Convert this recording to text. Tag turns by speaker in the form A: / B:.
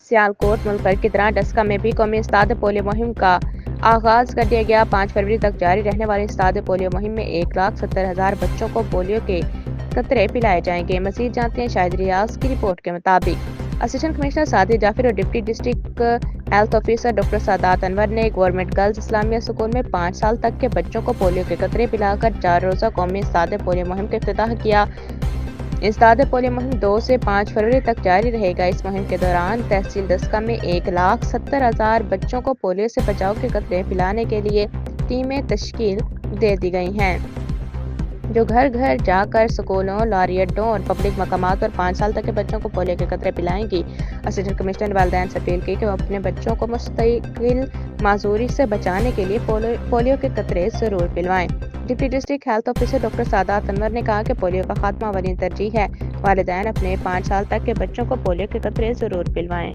A: सियालकोट मुल्क भर की तरह डस्का में भी कौमी इस्ताद पोलियो मुहिम का आगाज कर दिया गया। 5 फरवरी तक जारी रहने वाली इस्ताद पोलियो मुहिम में 1,70,000 बच्चों को पोलियो के कतरे पिलाए जाएंगे। मजीद जानते हैं शाहिद रियाज की रिपोर्ट के मुताबिक असिस्टेंट कमिश्नर सादिक जाफिर और deputy district health officer doctor Sadat Anwar ने गवर्नमेंट गर्ल्स इस्लामिया स्कूल में 5 साल तक के बच्चों को पोलियो के कतरे पिलाकर 4 रोज़ा कौमी इस्ताद पोलियो मुहिम का इफ्तिताह किया। इस्ताद पोलियो मुहिम 2 से 5 फरवरी तक जारी रहेगा। इस मुहिम के दौरान तहसील दस्का में 1,70,000 बच्चों को पोलियो से बचाव के कतरे पिलाने के लिए टीमें तश्कील दे दी गई हैं, जो घर घर जाकर स्कूलों, लॉरी अड्डों और पब्लिक मकामात पर 5 साल तक के बच्चों को पोलियो के कतरे पिलाएंगी। असिस्टेंट कमिश्नर ने वालिदैन से अपील की कि वो अपने बच्चों को मुस्तकिल माजूरी से बचाने के लिए पोलियो के कतरे जरूर पिलवाएं। Deputy district health officer doctor Sadat Anwar ने कहा कि पोलियो का खात्मा अवलीन तरजीह है। वालिदैन अपने 5 साल तक के बच्चों को पोलियो के कतरे जरूर पिलवाएं।